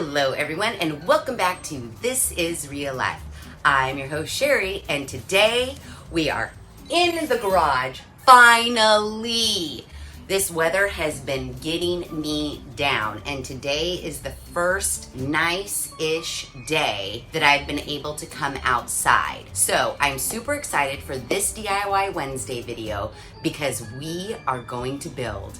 Hello everyone and welcome back to This Is Real Life. I'm your host Sheri and today we are in the garage, finally. This weather has been getting me down and today is the first nice-ish day that I've been able to come outside. So I'm super excited for this DIY Wednesday video because we are going to build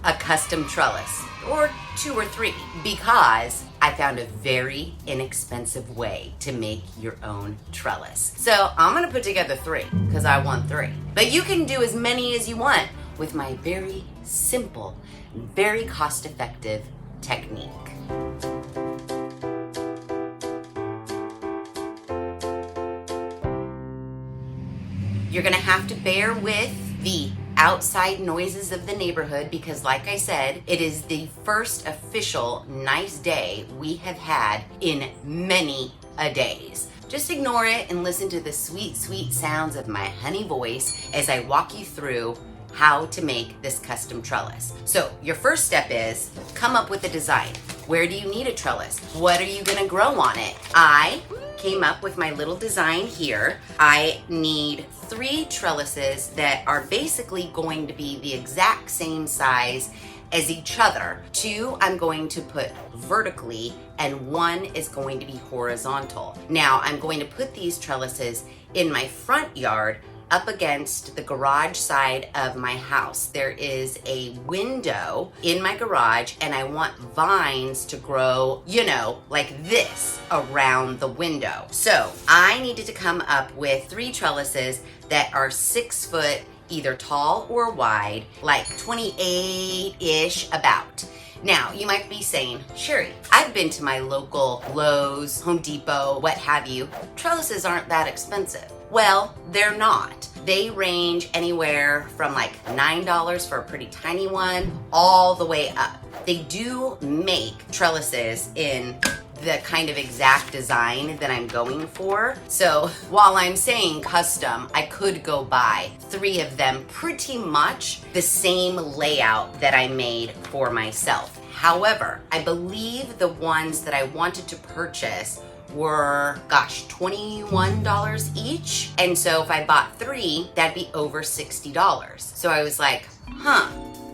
a custom trellis, or 2 or 3, because I found a very inexpensive way to make your own trellis. So I'm gonna put together 3 because I want 3. But you can do as many as you want with my very simple, very cost-effective technique. You're gonna have to bear with the outside noises of the neighborhood because, like I said, it is the first official nice day we have had in many a days. Just ignore it and listen to the sweet, sweet sounds of my honey voice as I walk you through how to make this custom trellis. So your first step is come up with a design. Where do you need a trellis? What are you gonna grow on it? I came up with my little design here. I need 3 trellises that are basically going to be the exact same size as each other. 2 I'm going to put vertically and 1 is going to be horizontal. Now I'm going to put these trellises in my front yard up against the garage side of my house. There is a window in my garage and I want vines to grow, like this around the window. So I needed to come up with 3 trellises that are 6 foot, either tall or wide, like 28-ish about. Now, you might be saying, Sheri, I've been to my local Lowe's, Home Depot, what have you. Trellises aren't that expensive. Well, they're not. They range anywhere from like $9 for a pretty tiny one, all the way up. They do make trellises in the kind of exact design that I'm going for. So while I'm saying custom, I could go buy 3 of them pretty much the same layout that I made for myself. However, I believe the ones that I wanted to purchase were, $21 each. And so if I bought 3, that'd be over $60. So I was like,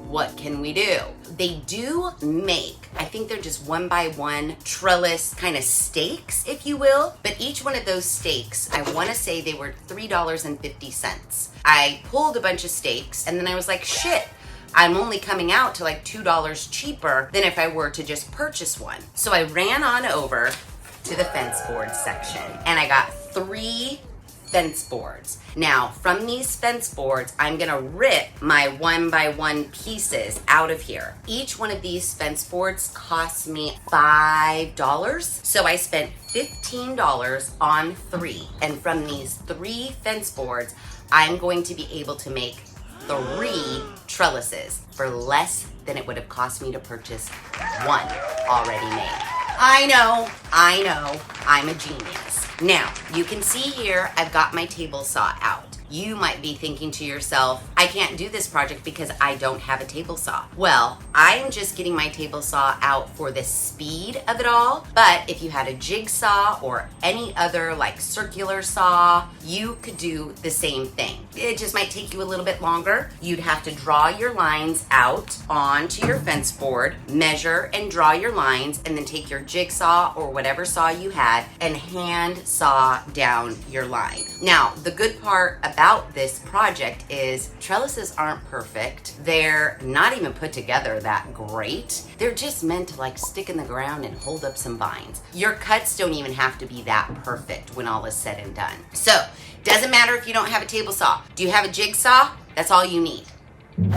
what can we do? They do make, I think they're just 1x1 trellis kind of stakes, if you will. But each one of those stakes, I want to say they were $3.50. I pulled a bunch of stakes and then I was like, shit, I'm only coming out to like $2 cheaper than if I were to just purchase one. So I ran on over to the fence board section and I got 3 fence boards. Now from these fence boards, I'm gonna rip my 1x1 pieces out of here. Each one of these fence boards cost me $5. So I spent $15 on 3. And from these 3 fence boards, I'm going to be able to make 3 trellises for less than it would have cost me to purchase 1 already made. I know, I'm a genius. Now, you can see here, I've got my table saw out. You might be thinking to yourself, I can't do this project because I don't have a table saw. Well, I'm just getting my table saw out for the speed of it all, but if you had a jigsaw or any other like circular saw, you could do the same thing. It just might take you a little bit longer. You'd have to draw your lines out onto your fence board, measure and draw your lines, and then take your jigsaw or whatever saw you had and hand saw down your line. Now, the good part about this project is trellises aren't perfect. They're not even put together that great. They're just meant to like stick in the ground and hold up some vines. Your cuts don't even have to be that perfect when all is said and done. So, doesn't matter if you don't have a table saw. Do you have a jigsaw? That's all you need.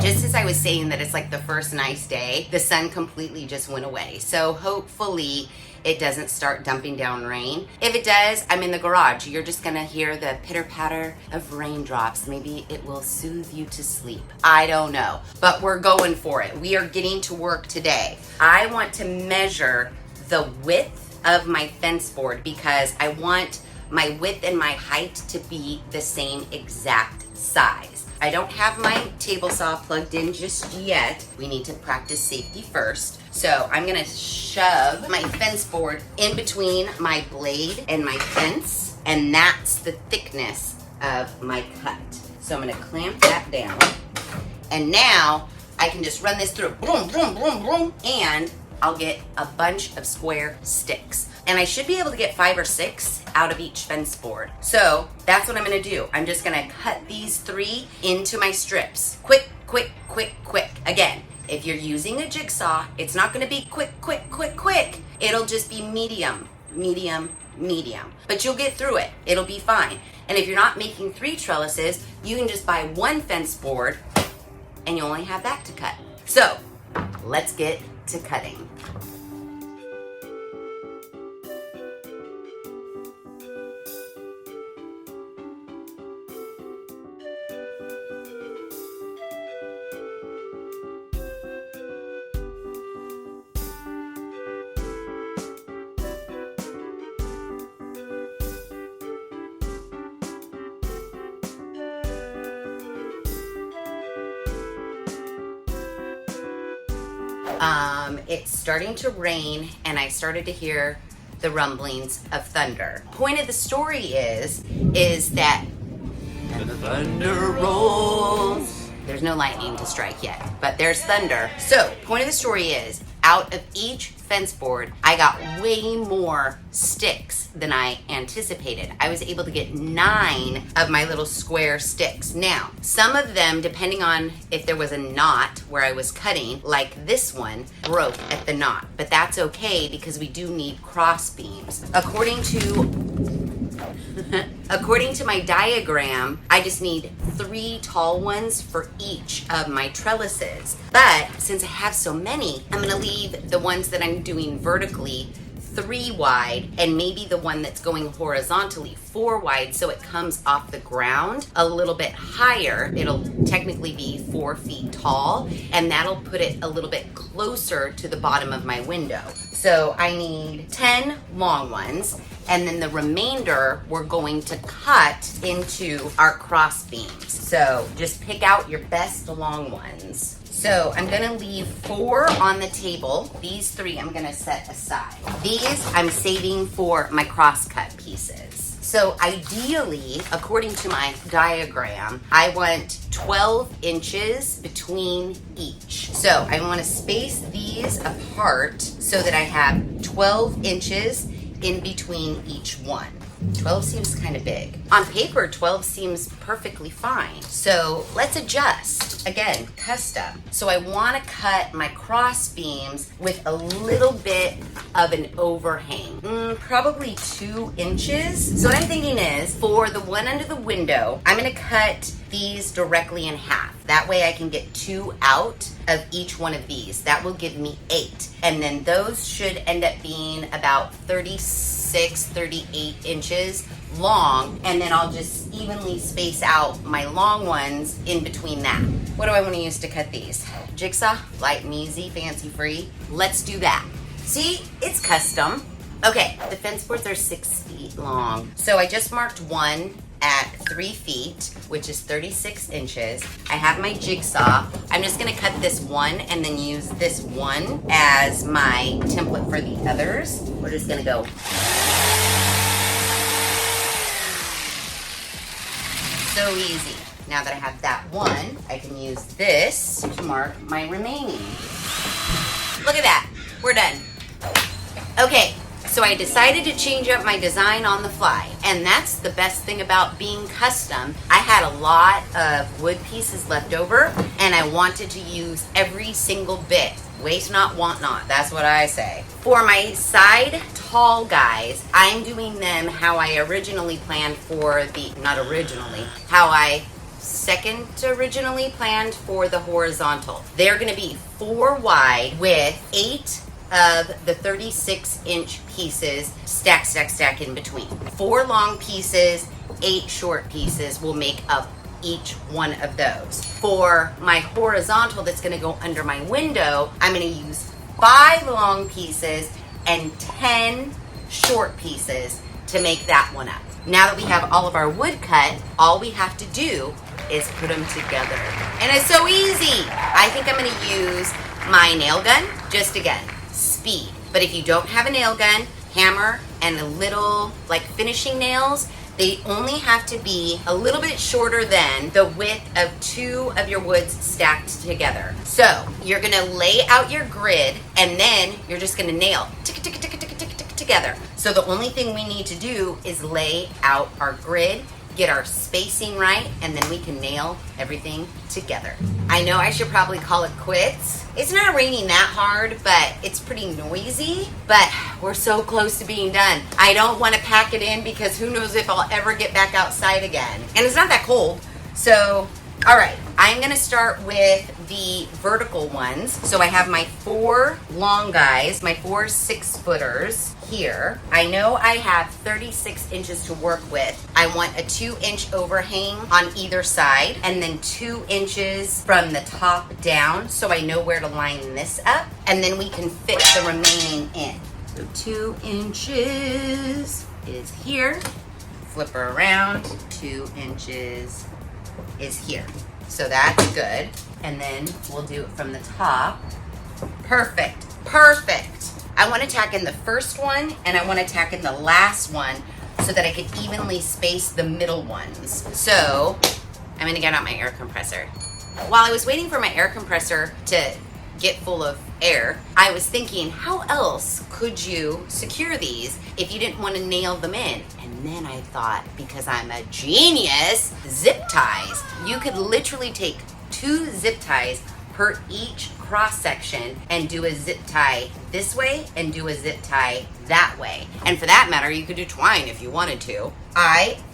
Just as I was saying that it's like the first nice day, the sun completely just went away. So hopefully it doesn't start dumping down rain. If it does, I'm in the garage. You're just gonna hear the pitter patter of raindrops. Maybe it will soothe you to sleep. I don't know, but we're going for it. We are getting to work today. I want to measure the width of my fence board because I want my width and my height to be the same exact size. I don't have my table saw plugged in just yet. We need to practice safety first. So I'm gonna shove my fence board in between my blade and my fence, and that's the thickness of my cut. So I'm gonna clamp that down, and now I can just run this through, boom, boom, boom, boom, and I'll get a bunch of square sticks. And I should be able to get 5 or 6 out of each fence board. So that's what I'm gonna do. I'm just gonna cut these 3 into my strips. Quick, quick, quick, quick. Again, if you're using a jigsaw, it's not gonna be quick, quick, quick, quick. It'll just be medium, medium, medium. But you'll get through it. It'll be fine. And if you're not making 3 trellises, you can just buy 1 fence board and you only have that to cut. So let's get to cutting. It's starting to rain and I started to hear the rumblings of thunder. Point of the story is that the thunder rolls. There's no lightning to strike yet, but there's thunder. So, point of the story is, out of each fence board, I got way more sticks than I anticipated. I was able to get 9 of my little square sticks. Now, some of them, depending on if there was a knot where I was cutting, like this one, broke at the knot. But that's okay because we do need cross beams. According to my diagram, I just need 3 tall ones for each of my trellises. But since I have so many, I'm gonna leave the ones that I'm doing vertically 3 wide, and maybe the one that's going horizontally 4 wide, so it comes off the ground a little bit higher. It'll technically be 4 feet tall, and that'll put it a little bit closer to the bottom of my window. So I need 10 long ones, and then the remainder we're going to cut into our cross beams. So just pick out your best long ones. So I'm gonna leave 4 on the table. These 3 I'm gonna set aside. These I'm saving for my crosscut pieces. So ideally, according to my diagram, I want 12 inches between each. So I wanna space these apart so that I have 12 inches in between each one. 12 seems kind of big. On paper, 12 seems perfectly fine. So let's adjust. Again, custom. So I want to cut my cross beams with a little bit of an overhang. Probably 2 inches. So what I'm thinking is, for the one under the window, I'm going to cut these directly in half. That way I can get 2 out of each one of these. That will give me 8. And then those should end up being about 36, 38 inches long, and then I'll just evenly space out my long ones in between that. What do I want to use to cut these? Jigsaw, light and easy, fancy free. Let's do that. See, it's custom. Okay, the fence boards are 6 feet long. So I just marked one at 3 feet, which is 36 inches. I have my jigsaw. I'm just gonna cut this one and then use this one as my template for the others. We're just gonna go. So easy. Now that I have that one, I can use this to mark my remaining. Look at that, we're done. Okay, so I decided to change up my design on the fly, and that's the best thing about being custom. I had a lot of wood pieces left over, and I wanted to use every single bit. Waste not, want not, that's what I say. For my side tall guys, I'm doing them how I originally planned for the, not originally, how I second originally planned for the horizontal. They're gonna be 4 wide with 8 of the 36-inch pieces stack in between. 4 long pieces, 8 short pieces will make up each one of those. For my horizontal that's gonna go under my window, I'm gonna use 5 long pieces and 10 short pieces to make that one up. Now that we have all of our wood cut, all we have to do is put them together. And it's so easy. I think I'm gonna use my nail gun, just again, speed. But if you don't have a nail gun, hammer and a little like finishing nails, they only have to be a little bit shorter than the width of 2 of your woods stacked together. So you're gonna lay out your grid and then you're just gonna nail together. So the only thing we need to do is lay out our grid, get our spacing right, and then we can nail everything together. I know I should probably call it quits. It's not raining that hard, but it's pretty noisy, but we're so close to being done. I don't want to pack it in because who knows if I'll ever get back outside again. And it's not that cold. So, all right, I'm gonna start with the vertical ones. So I have my 4 long guys, my 4 6-footers here. I know I have 36 inches to work with. I want a 2-inch overhang on either side and then 2 inches from the top down so I know where to line this up, and then we can fit the remaining in. So 2 inches is here. Flip her around, 2 inches is here. So that's good. And then we'll do it from the top. Perfect, perfect. I want to tack in the first one and I want to tack in the last one so that I can evenly space the middle ones. So I'm gonna get out my air compressor. While I was waiting for my air compressor to get full of air, I was thinking, how else could you secure these if you didn't want to nail them in? And then I thought, because I'm a genius, zip ties. You could literally take 2 zip ties per each cross section and do a zip tie this way and do a zip tie that way. And for that matter, you could do twine if you wanted to.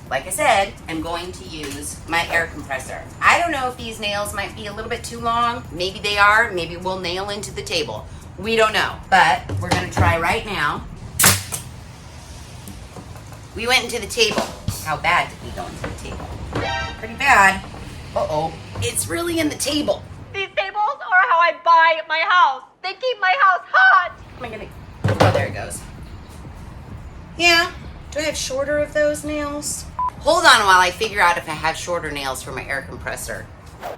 Like I said, I'm going to use my air compressor. I don't know if these nails might be a little bit too long. Maybe they are. Maybe we'll nail into the table. We don't know, but we're gonna try right now. We went into the table. How bad did we go into the table? Pretty bad. Uh-oh, it's really in the table. These tables are how I buy my house. They keep my house hot. Am I gonna, oh, there it goes. Yeah, do I have shorter of those nails? Hold on while I figure out if I have shorter nails for my air compressor.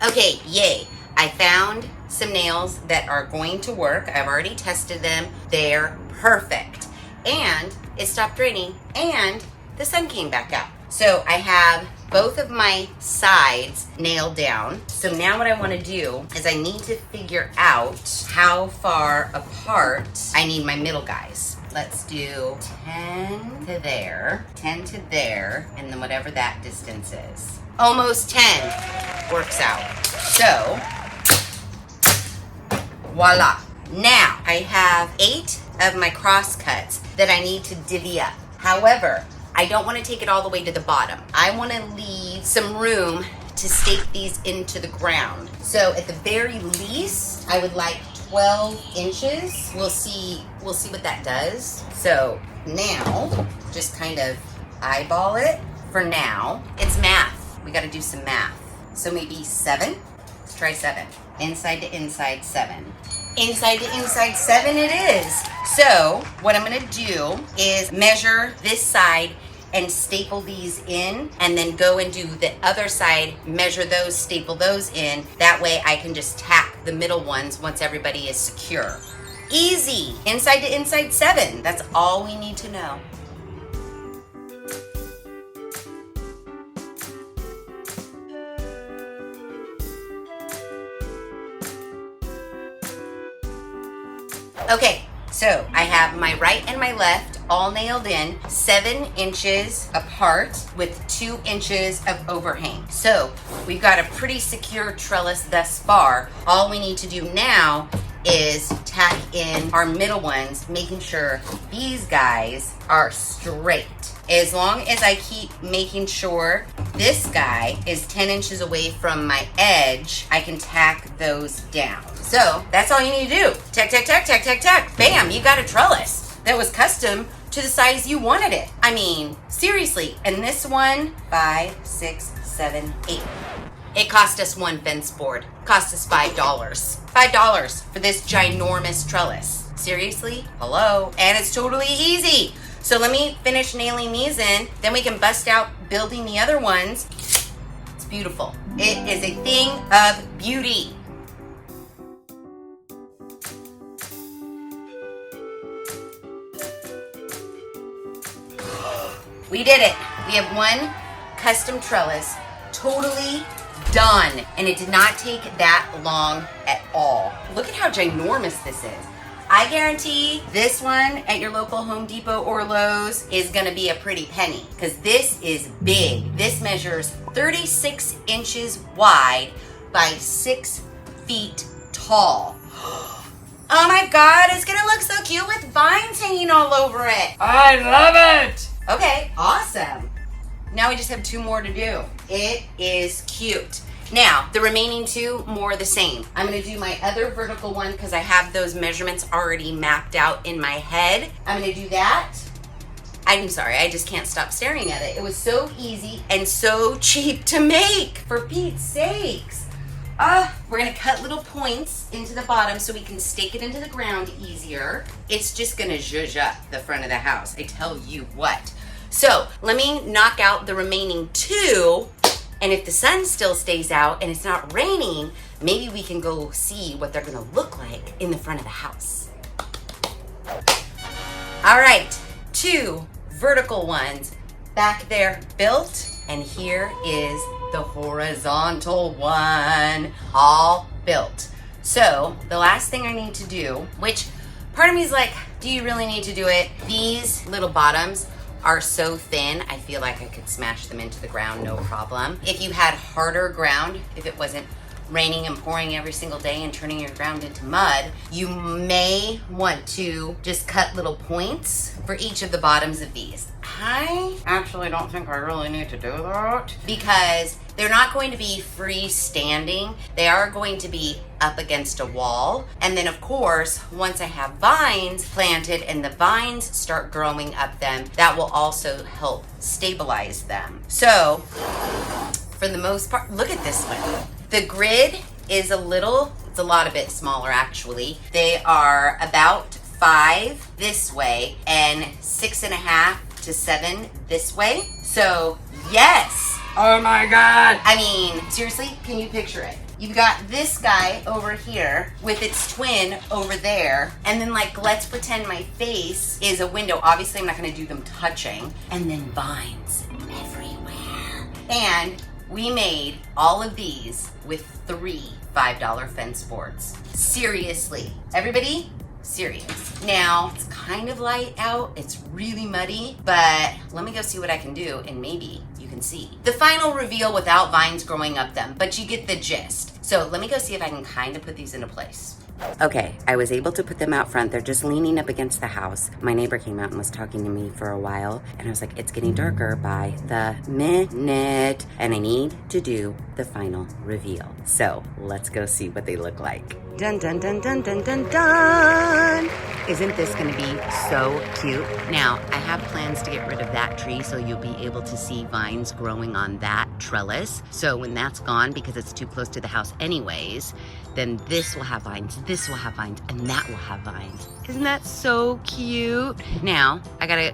Okay, yay. I found some nails that are going to work. I've already tested them. They're perfect. And it stopped raining and the sun came back out. So I have both of my sides nailed down. So now what I want to do is I need to figure out how far apart I need my middle guys. Let's do 10 to there, 10 to there, and then whatever that distance is. Almost 10 works out. So, voila. Now, I have 8 of my cross cuts that I need to divvy up. However, I don't want to take it all the way to the bottom. I want to leave some room to stake these into the ground. So at the very least, I would like 12 inches. We'll see what that does. So now, just kind of eyeball it. For now, it's math. We got to do some math. So maybe 7. Let's try 7. Inside to inside 7. Inside to inside 7 it is. So what I'm gonna do is measure this side and staple these in, and then go and do the other side, measure those, staple those in. That way I can just tack the middle ones once everybody is secure. Easy. Inside to inside 7. That's all we need to know. Okay, so I have my right and my left all nailed in, 7 inches apart with 2 inches of overhang. So we've got a pretty secure trellis thus far. All we need to do now is tack in our middle ones, making sure these guys are straight. As long as I keep making sure this guy is 10 inches away from my edge, I can tack those down. So that's all you need to do. Tack, tack, tack, tack, tack, tack. Bam, you got a trellis that was custom to the size you wanted it. I mean, seriously. And this one, 5, 6, 7, 8. It cost us one fence board. Cost us $5. $5 for this ginormous trellis. Seriously? Hello? And it's totally easy. So let me finish nailing these in. Then we can bust out building the other ones. It's beautiful. It is a thing of beauty. We did it. We have one custom trellis totally done, and it did not take that long at all. Look at how ginormous this is. I guarantee this one at your local Home Depot or Lowe's is gonna be a pretty penny, because this is big. This measures 36 inches wide by 6 feet tall. Oh my God, it's gonna look so cute with vines hanging all over it. I love it! Okay, awesome. Now we just have 2 more to do. It is cute. Now, the remaining 2, more the same. I'm gonna do my other vertical one because I have those measurements already mapped out in my head. I'm gonna do that. I'm sorry, I just can't stop staring at it. It was so easy and so cheap to make, for Pete's sakes. We're gonna cut little points into the bottom so we can stake it into the ground easier. It's just gonna zhuzh up the front of the house, I tell you what. So let me knock out the remaining 2, and if the sun still stays out and it's not raining, maybe we can go see what they're gonna look like in the front of the house. All right, 2 vertical ones back there built, and here is the horizontal one, all built. So the last thing I need to do, which part of me is like, do you really need to do it? These little bottoms are so thin, I feel like I could smash them into the ground, no problem. If you had harder ground, if it wasn't raining and pouring every single day and turning your ground into mud, you may want to just cut little points for each of the bottoms of these. I actually don't think I really need to do that because they're not going to be freestanding. They are going to be up against a wall. And then of course, once I have vines planted and the vines start growing up them, that will also help stabilize them. So for the most part, look at this one. The grid is it's a lot a bit smaller actually. They are about 5 this way and 6.5 to 7 this way. So yes. Oh my God! I mean, seriously, can you picture it? You've got this guy over here with its twin over there, and then like, let's pretend my face is a window. Obviously, I'm not gonna do them touching. And then vines everywhere. And we made all of these with 3 $5 fence boards. Seriously, everybody, serious. Now, it's kind of light out, it's really muddy, but let me go see what I can do and maybe you can see. The final reveal without vines growing up them, but you get the gist. So let me go see if I can kind of put these into place. Okay, I was able to put them out front. They're just leaning up against the house. My neighbor came out and was talking to me for a while, and I was like, it's getting darker by the minute, and I need to do the final reveal. So let's go see what they look like. Dun, dun, dun, dun, dun, dun, dun. Isn't this gonna be so cute? Now, I have plans to get rid of that tree so you'll be able to see vines growing on that trellis. So when that's gone, because it's too close to the house anyways, then this will have vines, this will have vines, and that will have vines. Isn't that so cute? Now, I gotta,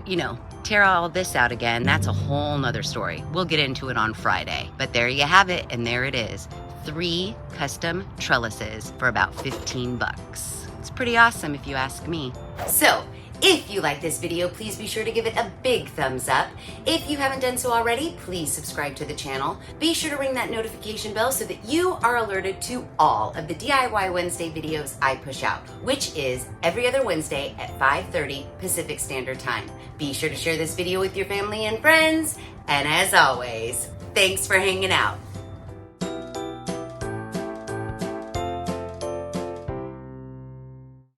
tear all this out again. That's a whole nother story. We'll get into it on Friday. But there you have it, and there it is. 3 custom trellises for about 15 bucks. It's pretty awesome if you ask me. So, if you like this video, please be sure to give it a big thumbs up. If you haven't done so already, please subscribe to the channel. Be sure to ring that notification bell so that you are alerted to all of the DIY Wednesday videos I push out, which is every other Wednesday at 5:30 Pacific Standard Time. Be sure to share this video with your family and friends. And as always, thanks for hanging out.